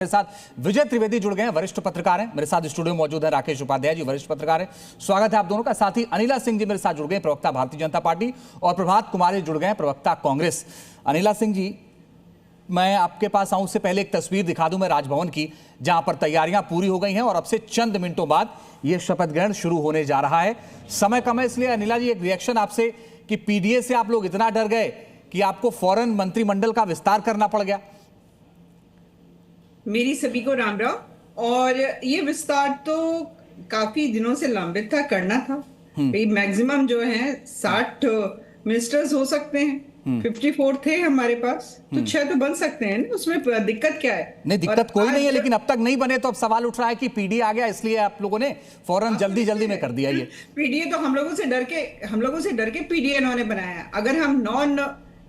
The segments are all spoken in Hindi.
मेरे साथ विजय त्रिवेदी जुड़ गए हैं, वरिष्ठ पत्रकार हैं। मेरे साथ स्टूडियो में मौजूद है राकेश उपाध्याय जी, वरिष्ठ पत्रकार हैं। स्वागत है आप दोनों का। साथ ही अनिला सिंह जी मेरे साथ जुड़ गए, प्रवक्ता भारतीय जनता पार्टी, और प्रभात कुमारी जुड़ गए, प्रवक्ता कांग्रेस। अनिला सिंह जी, मैं आपके पास आऊं उससे पहले एक तस्वीर दिखा दूं मैं राजभवन की, जहां पर तैयारियां पूरी हो गई हैं और अब से चंद मिनटों बाद यह शपथ ग्रहण शुरू होने जा रहा है। समय कम है, इसलिए अनिला जी एक रिएक्शन आपसे कि पीडीए से आप लोग इतना डर गए कि आपको फौरन मंत्रिमंडल का विस्तार करना पड़ गया। मेरी सभी को राम राम। और ये विस्तार तो काफी दिनों से लंबित था, करना था। मैक्सिमम जो है 60 मिनिस्टर्स हो सकते हैं, 54 थे हमारे पास, तो 6 तो बन सकते हैं ना, उसमें दिक्कत क्या है? नहीं, दिक्कत कोई नहीं है, लेकिन अब तक नहीं बने तो अब सवाल उठ रहा है कि पीडीए आ गया इसलिए आप लोगों ने फौरन जल्दी में कर दिया। ये पीडीए तो हम लोगों से डर के पीडीए इन्होंने बनाया। अगर हम non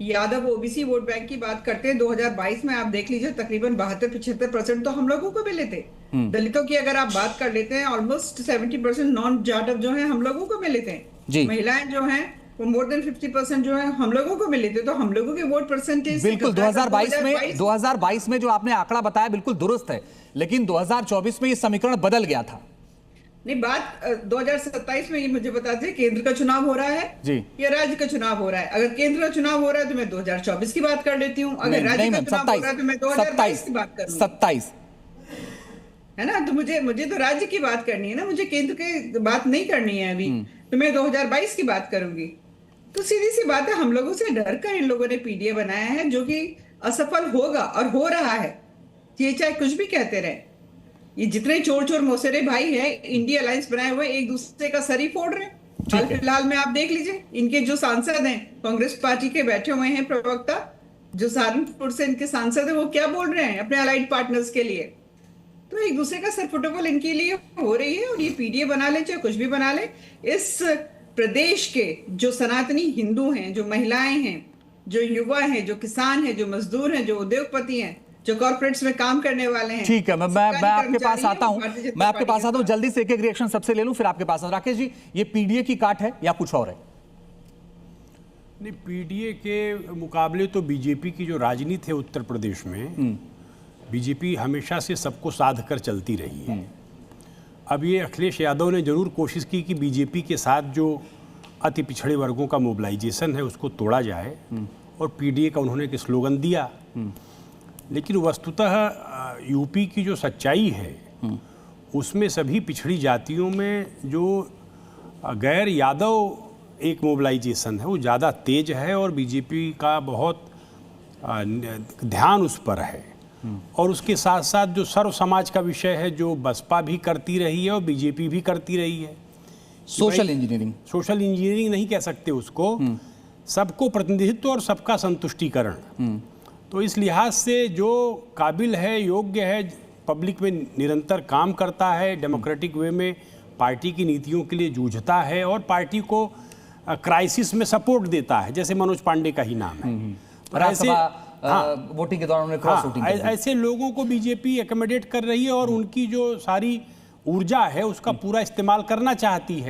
Yadav OBC vote bank की बात करते हैं, 2022 में आप देख लीजिए तकरीबन 72-75% तो हम लोगों को मिले थे। दलितों की अगर आप बात कर लेते हैं, ऑलमोस्ट 70% नॉन यादव जो है हम लोगों को मिले थे। महिलाएं जो हैं वो मोर देन 50% जो है हम लोगों को मिले थे। तो हम लोगों के वोट परसेंटेज बिल्कुल 2022 में जो आपने आंकड़ा बताया बिल्कुल दुरुस्त है, लेकिन 2024 में ये समीकरण बदल गया था। नहीं, बात 2027 में ये मुझे बताते केंद्र का चुनाव हो रहा है जी, या राज्य का चुनाव हो रहा है। अगर केंद्र का चुनाव हो रहा है तो मैं 2024 की बात कर लेती हूँ, अगर राज्य का चुनाव हो रहा है तो मैं 2022 की बात करूंगी। 27 है ना, तो मुझे तो राज्य की बात करनी है ना, मुझे केंद्र की बात नहीं करनी है अभी, तो मैं 2022 की बात करूंगी। तो सीधी सी बात है, हम लोगों से डर कर इन लोगों ने पीडीए बनाया है, जो कि असफल होगा और हो रहा है। ये चाहे कुछ भी कहते रहे, ये जितने चोर मौसेरे भाई हैं, इंडिया अलायंस बनाए हुए एक दूसरे का सर ही फोड़ रहे हैं। हाल फिलहाल में आप देख लीजिए, इनके जो सांसद हैं कांग्रेस पार्टी के बैठे हुए हैं प्रवक्ता, जो सहारनपुर से इनके सांसद हैं, वो क्या बोल रहे हैं अपने अलाइड पार्टनर्स के लिए। तो एक दूसरे का सर फुटबॉल इनके लिए हो रही है। और ये पीडीए बना ले चाहे कुछ भी बना ले, इस प्रदेश के जो सनातनी हिंदू हैं, जो महिलाएं हैं, जो युवा हैं, जो किसान हैं, जो मजदूर हैं, जो उद्योगपति हैं, जो कॉर्पोरेट्स में काम करने वाले हैं। ठीक है, मैं आपके पास आता हूं, जल्दी से एक रिएक्शन सबसे ले लूं, फिर आपके पास। राकेश जी, ये पीडीए की काट है या कुछ और है? नहीं, पीडीए के मुकाबले तो बीजेपी की जो राजनीति है उत्तर प्रदेश में, बीजेपी हमेशा से सबको साध कर चलती रही है। अब ये अखिलेश यादव ने जरूर कोशिश की कि बीजेपी के साथ जो अति पिछड़े वर्गों का मोबिलाइजेशन है उसको तोड़ा जाए, और पीडीए का उन्होंने एक स्लोगन दिया। लेकिन वस्तुतः यूपी की जो सच्चाई है उसमें सभी पिछड़ी जातियों में जो गैर यादव एक मोबिलाइजेशन है वो ज़्यादा तेज है, और बीजेपी का बहुत ध्यान उस पर है। और उसके साथ साथ जो सर्व समाज का विषय है, जो बसपा भी करती रही है और बीजेपी भी करती रही है, सोशल इंजीनियरिंग नहीं कह सकते उसको, सबको प्रतिनिधित्व और सबका संतुष्टिकरण। तो इस लिहाज से जो काबिल है, योग्य है, पब्लिक में निरंतर काम करता है, डेमोक्रेटिक वे में पार्टी की नीतियों के लिए जूझता है और पार्टी को क्राइसिस में सपोर्ट देता है, जैसे मनोज पांडे का ही नाम है। वोटिंग के दौरान क्रॉस वोटिंग ऐसे लोगों को बीजेपी एकोमोडेट कर रही है और उनकी जो सारी ऊर्जा है उसका पूरा इस्तेमाल करना चाहती है।